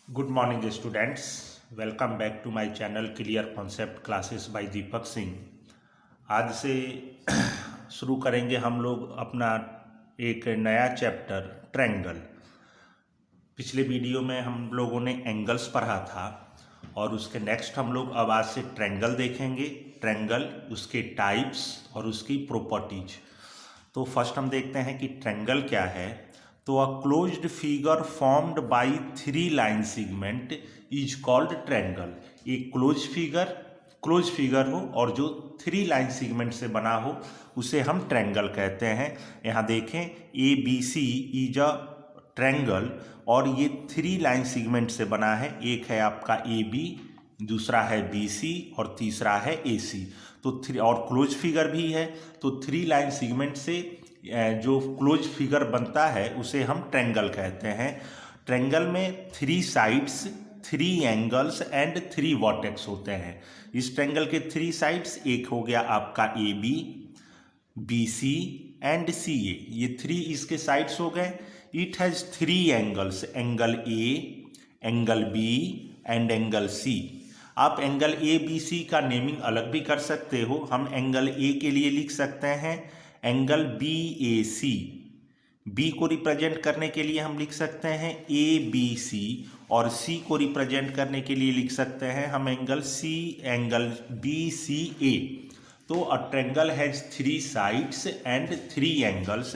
Good morning students, welcome back to my channel clear concept classes by Deepak Singh. आज से शुरू करेंगे हम लोग अपना एक नया चैप्टर ट्रायंगल। पिछले वीडियो में हम लोगों ने एंगल्स पढ़ा था और उसके नेक्स्ट हम लोग अब आज से ट्रायंगल देखेंगे। ट्रायंगल, उसके टाइप्स और उसकी प्रॉपर्टीज। तो फर्स्ट हम देखते हैं कि ट्रायंगल क्या है। तो a closed figure formed by three line segment is called triangle. एक क्लोज फिगर हो और जो थ्री लाइन सेगमेंट से बना हो उसे हम ट्रायंगल कहते हैं। यहाँ देखें, A B C is a triangle और ये थ्री लाइन सेगमेंट से बना है। एक है आपका ए बी, दूसरा है बी सी और तीसरा है ए सी। तो थ्री और क्लोज फिगर भी है। तो थ्री लाइन सेगमेंट से जो क्लोज फिगर बनता है उसे हम ट्रायंगल कहते हैं। ट्रायंगल में three sides, three angles and three vertex होते हैं। इस ट्रायंगल के थ्री साइड्स, एक हो गया आपका A B, B C and C A, ये थ्री इसके साइड्स हो गए। It has three angles, angle A, angle B and angle C. आप एंगल ए बी सी का नेमिंग अलग भी कर सकते हो। हम एंगल ए के लिए लिख सकते हैं एंगल बी ए सी। बी को रिप्रेजेंट करने के लिए हम लिख सकते हैं ए बी सी और सी को रिप्रेजेंट करने के लिए लिख सकते हैं हम एंगल बी सी ए। तो a triangle has three sides and three angles.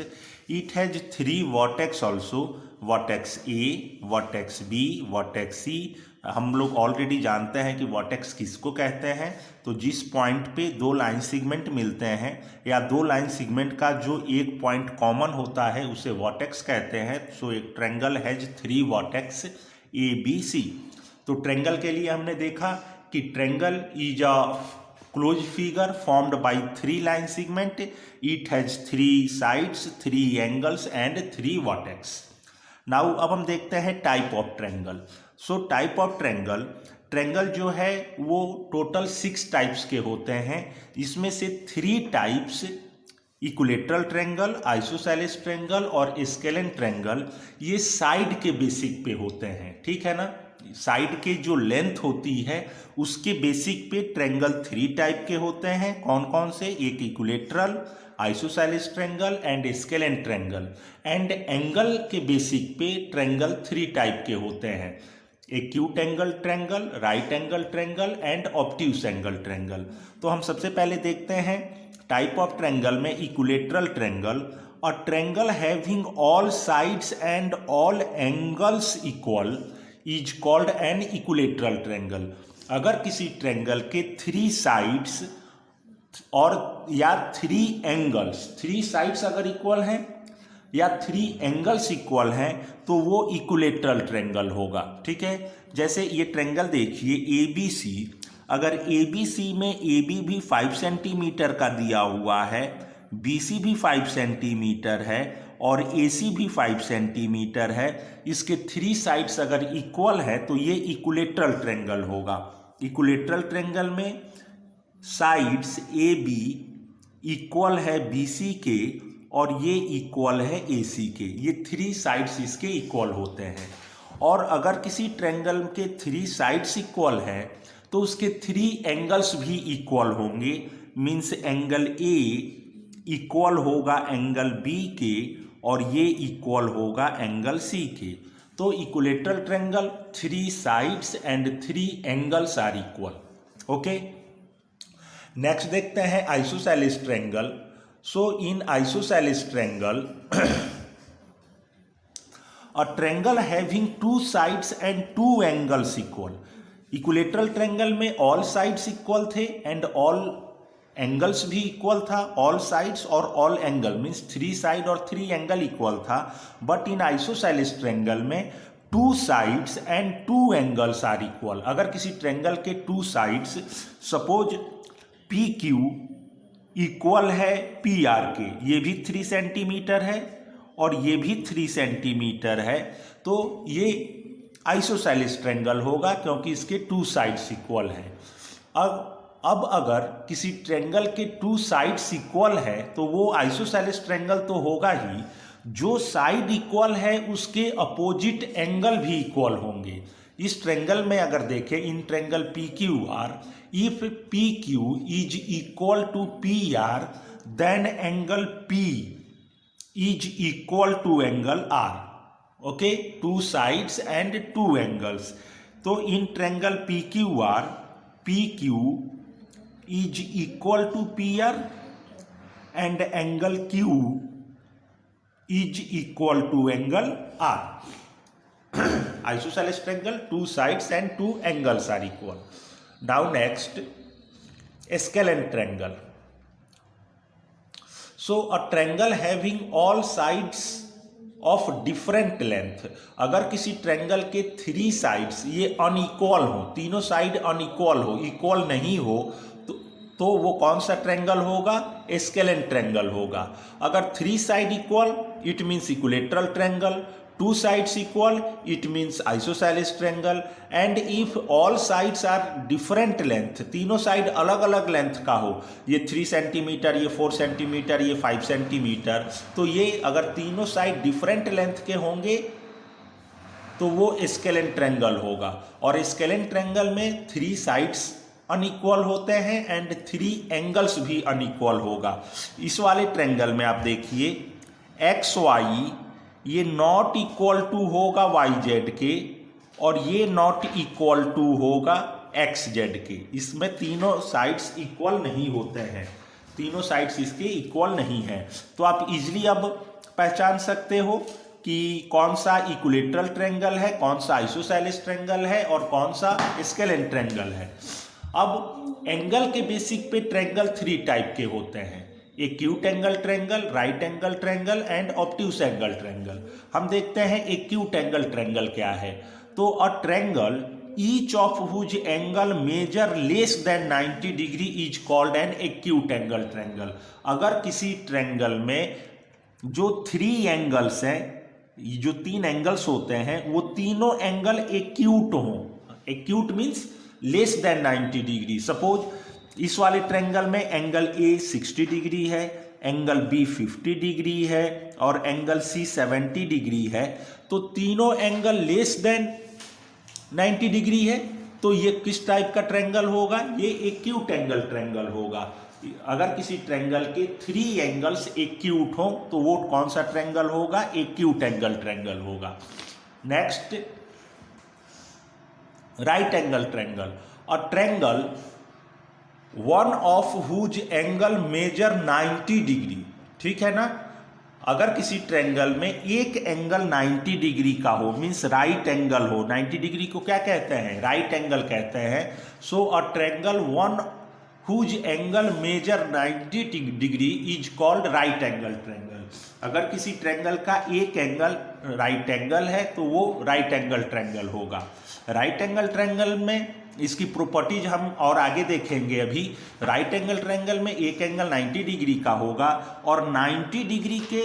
It has three vertex also, vertex A, vertex B, vertex C. हम लोग ऑलरेडी जानते हैं कि वर्टेक्स किसको कहते हैं। तो जिस पॉइंट पे दो लाइन सेगमेंट मिलते हैं या दो लाइन सेगमेंट का जो एक पॉइंट कॉमन होता है उसे वर्टेक्स कहते हैं। सो एक triangle has three vertex A B C. तो ट्रायंगल के लिए हमने देखा कि triangle is a closed figure formed by three line segment. It has three sides, three angles and three vertex. Now अब हम देखते हैं type of triangle. So type of triangle जो है वो टोटल 6 टाइप्स के होते हैं। इसमें से 3 types, equilateral triangle, isosceles triangle और स्केलेन ट्रायंगल, ये साइड के बेसिक पे होते हैं। ठीक है ना, साइड के जो लेंथ होती है उसके बेसिक पे ट्रायंगल 3 टाइप के होते हैं। कौन कौन से? एक equilateral, isosceles triangle and scalene triangle. And angle के बेसिक पे ट्रायंगल 3 टाइप के होते हैं। Acute angle triangle, right angle triangle and obtuse angle triangle. तो हम सबसे पहले देखते हैं टाइप ऑफ ट्रायंगल में equilateral triangle. A triangle having all sides and all angles equal is called an equilateral triangle. अगर किसी ट्रायंगल के 3 साइड्स और या 3 एंगल्स, 3 साइड्स अगर इक्वल हैं या 3 एंगल्स इक्वल हैं तो वो इक्विलेटरल ट्रायंगल होगा। ठीक है, जैसे ये ट्रायंगल देखिए ए बी सी। अगर ए बी सी में ए बी भी 5 सेंटीमीटर का दिया हुआ है, बी सी भी 5 सेंटीमीटर है और ए सी भी 5 सेंटीमीटर है, इसके 3 साइड्स अगर इक्वल है तो ये इक्विलेटरल ट्रायंगल होगा। इक्विलेटरल ट्रायंगल में साइड्स ए बी इक्वल है बी सी के और ये इक्वल है ए सी के। ये 3 साइड्स इसके इक्वल होते हैं। और अगर किसी ट्रायंगल के 3 साइड्स इक्वल है तो उसके 3 एंगल्स भी इक्वल होंगे। मीन्स एंगल ए इक्वल होगा एंगल बी के और ये इक्वल होगा एंगल सी के। तो equilateral triangle 3 sides and 3 angles are equal. Okay, next देखते हैं isosceles triangle. So in isosceles triangle a triangle having 2 sides and 2 angles equal। Equilateral triangle में ऑल साइड्स इक्वल थे एंड ऑल एंगल्स भी equal था। All sides और all angle means 3 side और 3 angle equal था। But in isosceles triangle में 2 sides and 2 angles are equal. अगर किसी ट्रायंगल के 2 sides, suppose P Q equal है पी आर के, ये भी 3 सेंटीमीटर है और ये भी 3 सेंटीमीटर है, तो ये आइसोसेलेस ट्रायंगल होगा क्योंकि इसके 2 साइड्स इक्वल हैं। अब अगर किसी ट्रायंगल के 2 साइड्स इक्वल है तो वो आइसोसेलेस ट्रायंगल तो होगा ही, जो साइड इक्वल है उसके अपोजिट एंगल भी इक्वल होंगे। इस ट्रेंगल में अगर देखें, in triangle P Q R, if P Q is equal to P R, then angle P is equal to angle R. Okay, two sides and two angles. तो in triangle P Q R, P Q is equal to P R and angle Q is equal to angle R. Isosceles triangle, two sides and two angles are equal. Now next, scalene triangle. So a triangle having all sides of different length. अगर किसी triangle के 3 sides ये unequal हो, तीनों side unequal हो, equal नहीं हो, तो वो कौन सा ट्रेंगल होगा? स्केलेन ट्रेंगल होगा. अगर 3 side equal, it means equilateral triangle. 2 sides equal, it means isosceles triangle. And if all sides are different length, तीनों साइड अलग अलग लेंथ का हो, ये 3 सेंटीमीटर, ये 4 सेंटीमीटर, ये 5 सेंटीमीटर, तो ये अगर तीनों साइड डिफरेंट लेंथ के होंगे तो वो स्केलेन ट्रेंगल होगा. और स्केलेन ट्रेंगल में 3 साइड्स अनइक्वल होते हैं एंड 3 एंगल्स भी अनइक्वल होगा. इस वाले ट्रेंगल में आप देखिए, एक्स वाई ये नॉट इक्वल टू होगा वाई जेड के, और ये नॉट इक्वल टू होगा एक्स जेड के. इसमें तीनों साइड्स इक्वल नहीं होते हैं, तीनों साइड्स इसके इक्वल नहीं हैं. तो आप इजीली अब पहचान सकते हो कि कौन सा इक्विलेटरल ट्रायंगल है, कौन सा आइसोसेलेस ट्रायंगल है और कौन सा स्केलेन ट्रायंगल है. अब एंगल के बेसिक पे ट्रायंगल 3 टाइप के होते हैं. Acute angle triangle, right angle triangle and obtuse angle triangle. हम देखते हैं एक्यूट एंगल ट्रायंगल क्या है. तो a triangle each of whose angle measure less than 90 degree is called an acute angle triangle. अगर किसी ट्रायंगल में जो 3 एंगल्स हैं, जो 3 एंगल्स होते हैं, वो तीनों एंगल एक्यूट हों. Acute means less than 90 degree. Suppose इस वाले ट्रायंगल में एंगल ए 60 डिग्री है, एंगल बी 50 डिग्री है और एंगल सी 70 डिग्री है. तो तीनों एंगल लेस देन 90 डिग्री है, तो ये किस टाइप का ट्रायंगल होगा? ये एक्यूट एंगल ट्रायंगल होगा. अगर किसी ट्रायंगल के 3 एंगल्स एक्यूट हो तो वो कौन सा ट्रायंगल होगा? एक्यूट एंगल ट्रायंगल होगा. Next, right angle triangle. और triangle one of whose angle measure 90 degree. ठीक है ना. अगर किसी ट्रायंगल में एक एंगल 90 डिग्री का हो, मीन्स राइट एंगल हो. 90 डिग्री को क्या कहते हैं? राइट एंगल कहते हैं. So a triangle one whose angle measure 90 degree is called right angle triangle. अगर किसी ट्रायंगल का एक एंगल राइट एंगल है तो वो राइट एंगल ट्रायंगल होगा. राइट एंगल ट्रायंगल में इसकी प्रॉपर्टीज हम और आगे देखेंगे. अभी राइट एंगल ट्रायंगल में एक एंगल 90 डिग्री का होगा और 90 डिग्री के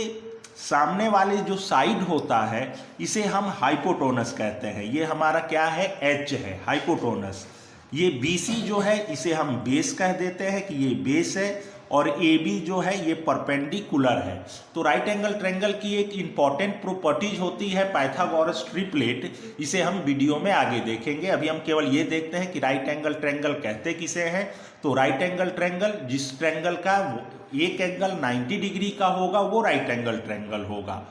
सामने वाले जो साइड होता है इसे हम हाइपोटोनस कहते हैं. ये हमारा क्या है? एच है, हाइपोटोनस. ये BC जो है इसे हम बेस कह देते हैं कि ये बेस है, और AB जो है ये परपेंडिकुलर है. तो राइट एंगल ट्रायंगल की एक इंपॉर्टेंट प्रॉपर्टीज होती है पाइथागोरस ट्रिपलेट. इसे हम वीडियो में आगे देखेंगे. अभी हम केवल ये देखते हैं कि राइट एंगल ट्रायंगल कहते किसे हैं. तो राइट एंगल ट्रायंगल, जिस ट्रायंगल का एक एंगल 90 डिग्री का होगा वो राइट एंगल ट्रायंगल होगा.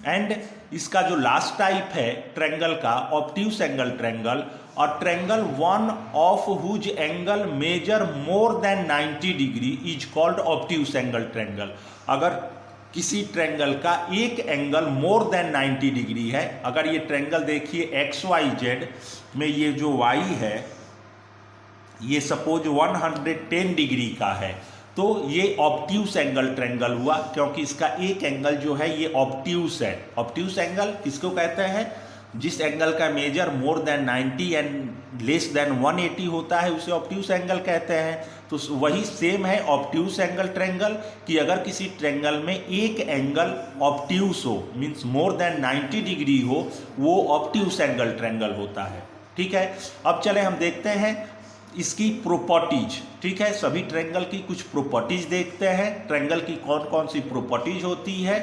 एंड इसका जो लास्ट टाइप है ट्रायंगल का, ऑब्ट्यूस एंगल ट्रायंगल. और triangle one of whose angle measure more than 90 degree is called obtuse angle triangle. अगर किसी ट्रायंगल का एक एंगल मोर देन 90 डिग्री है, अगर ये ट्रायंगल देखिए XYZ में, ये जो Y है ये सपोज 110 डिग्री का है, तो ये ऑब्ट्यूस एंगल ट्रायंगल हुआ, क्योंकि इसका एक एंगल जो है ये ऑब्ट्यूस है. ऑब्ट्यूस एंगल किसको कहते हैं? जिस एंगल का measure more than 90 and less than 180 होता है उसे ऑब्ट्यूस एंगल कहते हैं. तो वही सेम है ऑब्ट्यूस एंगल ट्रायंगल, कि अगर किसी ट्रायंगल में एक एंगल ऑब्ट्यूस हो, मीन्स मोर देन 90 डिग्री हो, वो ऑब्ट्यूस एंगल ट्रायंगल होता है. ठीक है. अब चले हम देखते हैं इसकी प्रॉपर्टीज. ठीक है, सभी ट्रायंगल की कुछ प्रॉपर्टीज देखते हैं. ट्रायंगल की कौन कौन सी प्रॉपर्टीज होती है.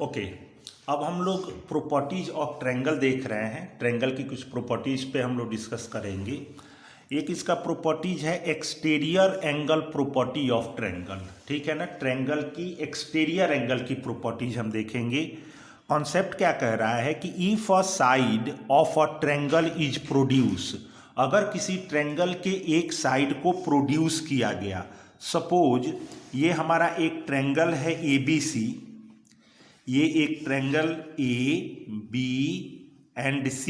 ओके, अब हम लोग प्रॉपर्टीज ऑफ ट्रायंगल देख रहे हैं। ट्रायंगल की कुछ प्रॉपर्टीज पे हम लोग डिस्कस करेंगे। एक इसका प्रॉपर्टीज है exterior angle property of triangle, ठीक है ना। ट्रायंगल की एक्सटीरियर एंगल की प्रॉपर्टीज हम देखेंगे। कॉन्सेप्ट क्या कह रहा है कि if a side of a triangle is produce, अगर किसी ट्रायंगल के एक साइड को प्रोड्यूस किया गया, सपोज ये हमारा एक ट्रायंगल है ABC, ये एक ट्रायंगल AB एंड C।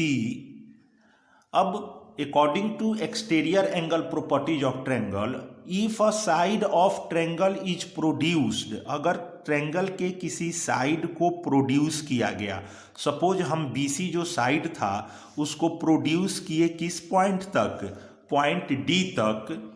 अब according to exterior angle properties of triangle, if a side of triangle is produced, अगर ट्रायंगल के किसी साइड को प्रोड्यूस किया गया, सपोज हम BC जो साइड था उसको प्रोड्यूस किए किस पॉइंट तक, पॉइंट D तक,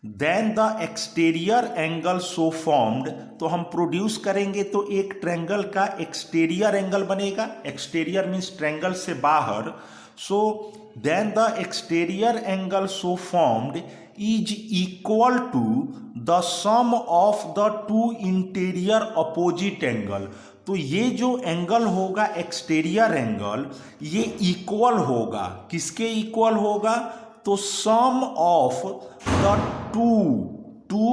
then the exterior angle so formed, तो हम प्रोड्यूस करेंगे तो एक ट्रायंगल का एक्सटीरियर एंगल बनेगा। एक्सटीरियर मीन्स ट्रायंगल से बाहर। So then the exterior angle so formed is equal to the sum of the two interior opposite angle. तो ये जो एंगल होगा एक्सटीरियर एंगल, ये इक्वल होगा, किसके इक्वल होगा, तो sum of the two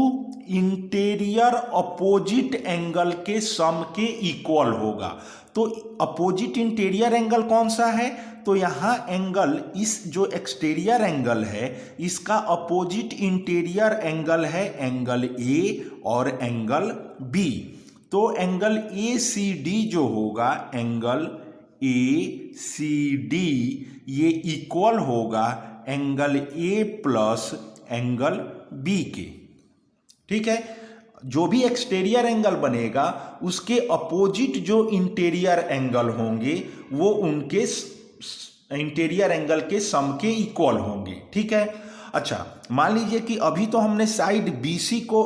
interior opposite angle के सम के इक्वल होगा। तो अपोजिट इंटीरियर एंगल कौन सा है, तो यहाँ एंगल, इस जो एक्सटीरियर एंगल है इसका अपोजिट इंटीरियर एंगल है एंगल A और एंगल B। तो एंगल ACD जो होगा, एंगल ACD ये इक्वल होगा angle A plus angle B के, ठीक है। जो भी एक्सटीरियर एंगल बनेगा उसके अपोजिट जो इंटीरियर एंगल होंगे वो उनके इंटीरियर एंगल के सम के इक्वल होंगे, ठीक है। अच्छा, मान लीजिए कि अभी तो हमने साइड BC को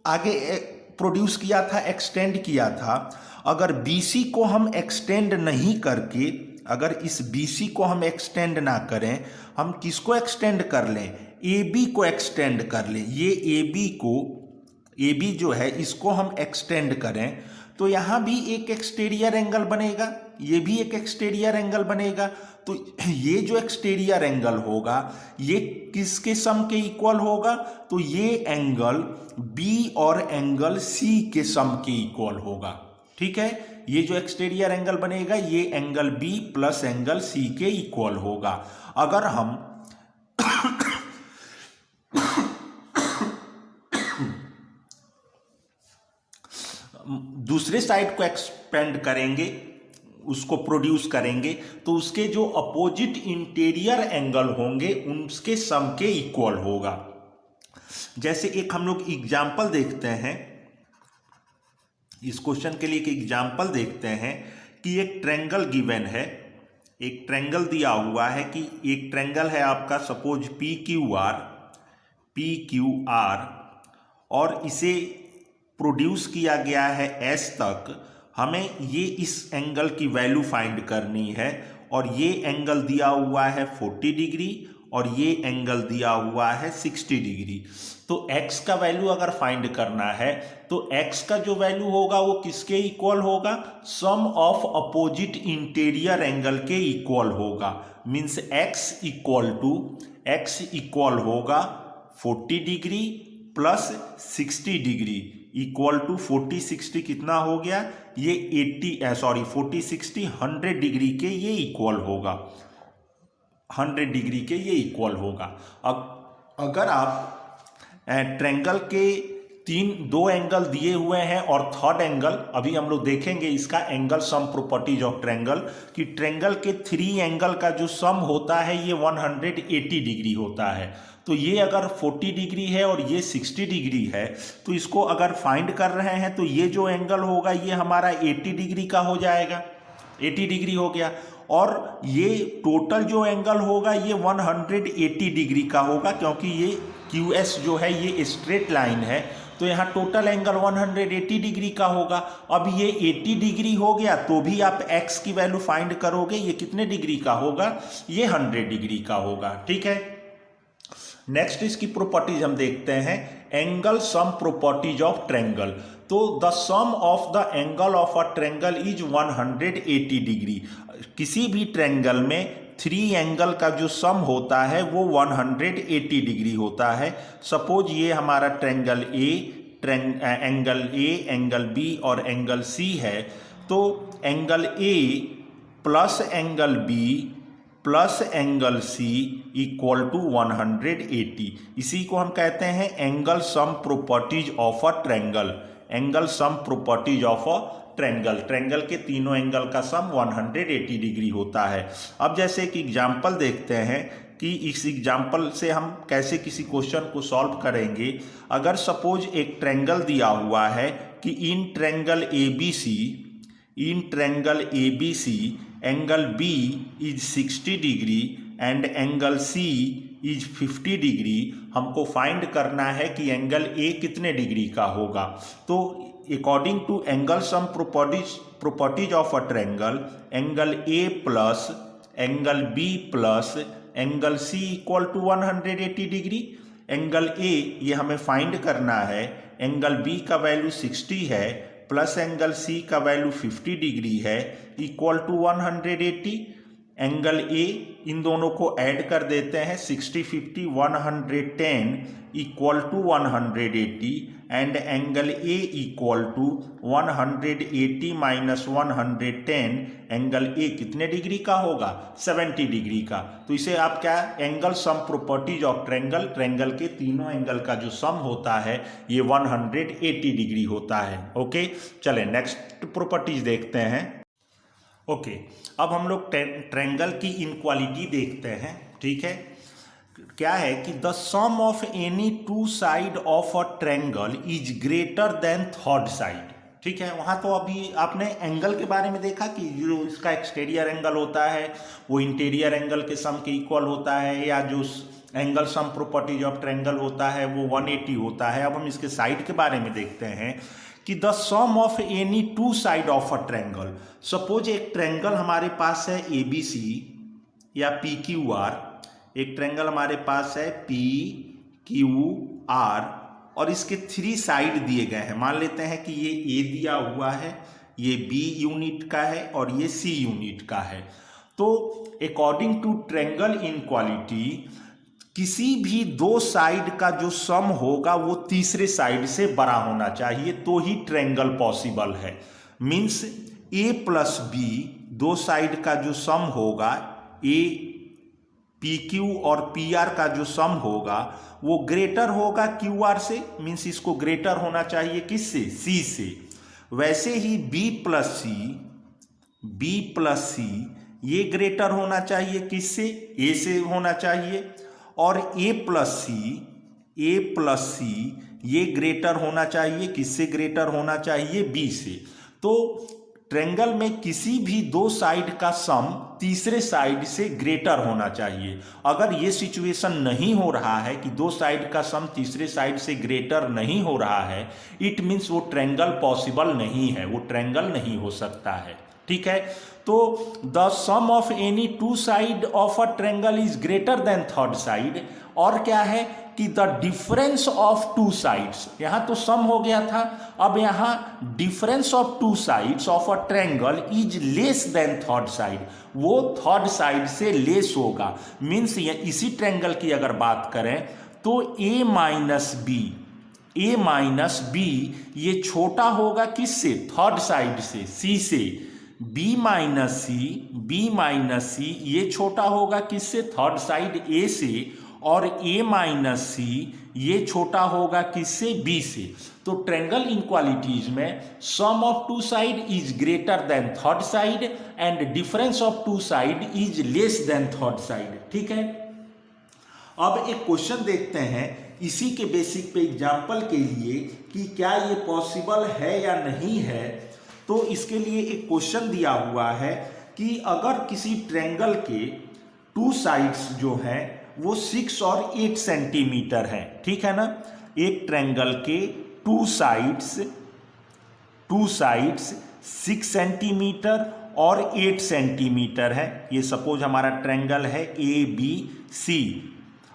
आगे प्रोड्यूस किया था, एक्सटेंड किया था। अगर BC को हम एक्सटेंड नहीं करके, अगर इस BC को हम एक्सटेंड ना करें, हम किसको एक्सटेंड कर लें, AB को एक्सटेंड कर लें। ये AB जो है इसको हम एक्सटेंड करें तो यहाँ भी एक एक्सटीरियर एंगल बनेगा, ये भी एक एक्सटीरियर एंगल बनेगा। तो ये जो एक्सटीरियर एंगल होगा ये किसके सम के इक्वल होगा, तो ये एंगल B और एंगल C के सम के इक्वल होगा, ठीक है। ये जो एक्सटीरियर एंगल बनेगा ये angle B plus angle C के इक्वल होगा। अगर हम दूसरे साइड को एक्सपेंड करेंगे, उसको प्रोड्यूस करेंगे, तो उसके जो अपोजिट इंटीरियर एंगल होंगे उनके सम के इक्वल होगा। जैसे एक हम लोग एग्जाम्पल देखते हैं, इस क्वेश्चन के लिए एक एग्जाम्पल देखते हैं कि एक ट्रायंगल गिवन है, एक ट्रायंगल दिया हुआ है कि एक ट्रायंगल है आपका सपोज PQR और इसे प्रोड्यूस किया गया है S तक। हमें ये इस एंगल की वैल्यू फाइंड करनी है और ये एंगल दिया हुआ है 40 डिग्री और ये एंगल दिया हुआ है 60 डिग्री। तो x का वैल्यू अगर फाइंड करना है तो x का जो वैल्यू होगा वो किसके इक्वल होगा, sum of opposite interior angle के इक्वल होगा। मीन्स x इक्वल होगा 40 degree plus 60 degree equal to 40 60 कितना हो गया, ये 40 60 100 डिग्री के ये इक्वल होगा, 100 डिग्री के ये इक्वल होगा। अब अगर आप ट्रायंगल के दो एंगल दिए हुए हैं और थर्ड एंगल, अभी हम लोग देखेंगे इसका angle sum properties of triangle, कि ट्रायंगल के 3 एंगल का जो सम होता है ये 180 डिग्री होता है। तो ये अगर 40 डिग्री है और ये 60 डिग्री है तो इसको अगर फाइंड कर रहे हैं तो ये जो एंगल होगा ये हमारा 80 डिग्री का हो जाएगा, 80 डिग्री हो गया। और ये टोटल जो एंगल होगा ये 180 डिग्री का होगा, क्योंकि ये QS जो है ये स्ट्रेट लाइन है, तो यहाँ टोटल एंगल 180 डिग्री का होगा। अब ये 80 डिग्री हो गया तो भी आप x की वैल्यू फाइंड करोगे, ये कितने डिग्री का होगा, ये 100 डिग्री का होगा, ठीक है। नेक्स्ट इसकी प्रॉपर्टीज हम देखते हैं, angle sum properties of triangle. तो the sum of the angle of a triangle is 180 degree. किसी भी ट्रायंगल में 3 एंगल का जो सम होता है वो 180 डिग्री होता है। सपोज ये हमारा ट्रायंगल एंगल बी और एंगल सी है, तो angle A plus angle B plus angle C equal to 180। इसी को हम कहते हैं angle sum properties of a triangle. Angle sum properties of a triangle, triangle के तीनों एंगल का सम 180 डिग्री होता है। अब जैसे एक एग्जाम्पल देखते हैं कि इस एग्जाम्पल से हम कैसे किसी क्वेश्चन को सॉल्व करेंगे। अगर सपोज एक ट्रायंगल दिया हुआ है कि in triangle A B C angle B is 60 degree and angle C is 50 degree, हमको फाइंड करना है कि एंगल ए कितने डिग्री का होगा। तो according to angle sum properties of a triangle, angle A plus angle B plus angle C equal to 180 degree. Angle A ये हमें फाइंड करना है, एंगल बी का वैल्यू 60 है प्लस एंगल सी का वैल्यू 50 डिग्री है इक्वल टू 180। एंगल ए इन दोनों को ऐड कर देते हैं, 60 50 110 equal to 180 and angle A equal to 180 minus 110, angle A कितने डिग्री का होगा? 70 डिग्री का। तो इसे आप क्या, angle sum properties of triangle, triangle के तीनों एंगल का जो सम होता है ये 180 डिग्री होता है। ओके, चलें नेक्स्ट प्रॉपर्टीज देखते हैं। ओके, अब हम लोग ट्रायंगल की इनक्वालिटी देखते हैं। ठीक है, क्या है कि the sum of any two side of a triangle is greater than third side. ठीक है, वहाँ तो अभी आपने एंगल के बारे में देखा कि जो इसका एक्सटीरियर एंगल होता है वो इंटीरियर एंगल के सम के इक्वल होता है, या जो angle sum properties of triangle होता है वो 180 होता है। अब हम इसके साइड के बारे में देखते हैं कि the sum of any two side of a triangle. Suppose एक ट्रायंगल हमारे पास है ABC या PQR, एक ट्रायंगल हमारे पास है PQR और इसके 3 साइड दिए गए हैं। मान लेते हैं कि ये A दिया हुआ है, ये B यूनिट का है और ये C यूनिट का है। तो अकॉर्डिंग टू ट्रायंगल इनक्वालिटी, किसी भी 2 साइड का जो सम होगा वो तीसरे साइड से बड़ा होना चाहिए, तो ही ट्रायंगल पॉसिबल है। Means A plus B 2 side का जो सम होगा, A PQ और PR का जो सम होगा वो ग्रेटर होगा QR से, मीन्स इसको ग्रेटर होना चाहिए किससे? C से। वैसे ही B प्लस C ये ग्रेटर होना चाहिए किससे? A से होना चाहिए। और A प्लस C ये ग्रेटर होना चाहिए किससे? ग्रेटर होना चाहिए B से। तो ट्रायंगल में किसी भी 2 साइड का सम तीसरे साइड से ग्रेटर होना चाहिए। अगर ये सिचुएशन नहीं हो रहा है कि 2 साइड का सम तीसरे साइड से ग्रेटर नहीं हो रहा है, इट मीन्स वो ट्रायंगल पॉसिबल नहीं है, वो ट्रायंगल नहीं हो सकता है। ठीक है, तो the sum of any two side of a triangle is greater than third side. और क्या है कि द डिफरेंस ऑफ 2 साइड्स, यहां तो सम हो गया था, अब यहां difference of 2 sides of a triangle is less than third side, वो थर्ड साइड से लेस होगा। मीन्स इसी ट्रायंगल की अगर बात करें तो A माइनस बी ये छोटा होगा किससे? थर्ड साइड से, C से। B माइनस सी ये छोटा होगा किससे? थर्ड साइड A से। और A माइनस सी ये छोटा होगा किससे? B से। तो ट्रायंगल इनक्वालिटीज में sum of 2 side is greater than third side and difference of 2 side is less than third side. ठीक है, अब एक क्वेश्चन देखते हैं इसी के बेसिक पे एग्जाम्पल के लिए कि क्या ये पॉसिबल है या नहीं है। तो इसके लिए एक क्वेश्चन दिया हुआ है कि अगर किसी ट्रायंगल के 2 साइड्स जो हैं वो 6 और 8 सेंटीमीटर हैं, ठीक है ना। एक ट्रायंगल के 2 साइड्स 6 सेंटीमीटर और 8 सेंटीमीटर है। ये सपोज हमारा ट्रायंगल है ABC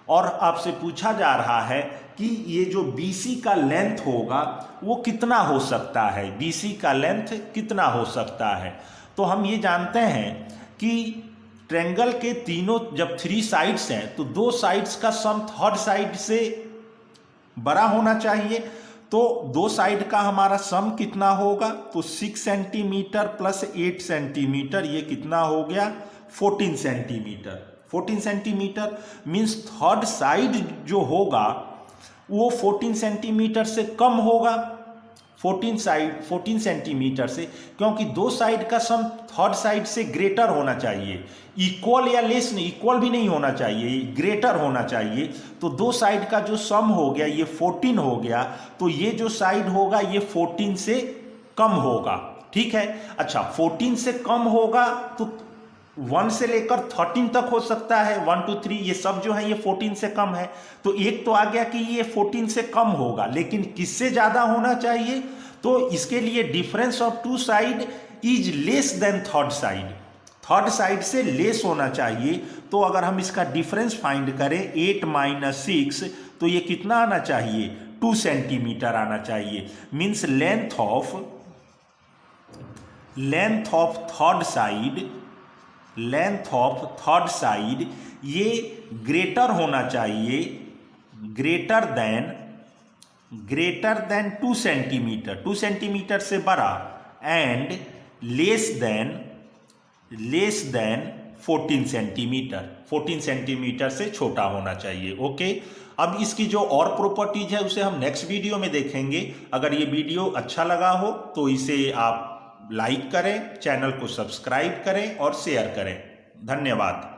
और आपसे पूछा जा रहा है कि ये जो BC का लेंथ होगा वो कितना हो सकता है, BC का लेंथ कितना हो सकता है। तो हम ये जानते हैं कि ट्रायंगल के तीनों जब 3 साइड्स हैं तो 2 साइड्स का सम थर्ड साइड से बड़ा होना चाहिए। तो 2 साइड का हमारा सम कितना होगा, तो 6 सेंटीमीटर प्लस 8 सेंटीमीटर, ये कितना हो गया 14 centimetre. 14 centimetre means third side जो होगा वो 14 सेंटीमीटर से कम होगा, 14 सेंटीमीटर से, क्योंकि 2 साइड का सम थर्ड साइड से ग्रेटर होना चाहिए। इक्वल या लेस नहीं, इक्वल भी नहीं होना चाहिए, ग्रेटर होना चाहिए। तो 2 साइड का जो सम हो गया ये 14 हो गया, तो ये जो साइड होगा ये 14 से कम होगा। ठीक है, अच्छा 14 से कम होगा तो 1 से लेकर 13 तक हो सकता है, 1 2 3 ये सब जो है ये 14 से कम है। तो एक तो आ गया कि ये 14 से कम होगा, लेकिन किससे ज्यादा होना चाहिए, तो इसके लिए difference of 2 side is less than third side, third side से लेस होना चाहिए। तो अगर हम इसका डिफरेंस फाइंड करें 8 - 6 तो ये कितना आना चाहिए, 2 सेंटीमीटर आना चाहिए। Means length of third side ये ग्रेटर होना चाहिए, ग्रेटर देन 2 सेंटीमीटर, 2 सेंटीमीटर से बड़ा, and less then 14 centimetre, 14 centimetre से छोटा होना चाहिए। ओके, अब इसकी जो और प्रॉपर्टीज है उसे हम नेक्स्ट वीडियो में देखेंगे। अगर ये वीडियो अच्छा लगा हो तो इसे आप लाइक करें, चैनल को सब्सक्राइब करें और शेयर करें। धन्यवाद।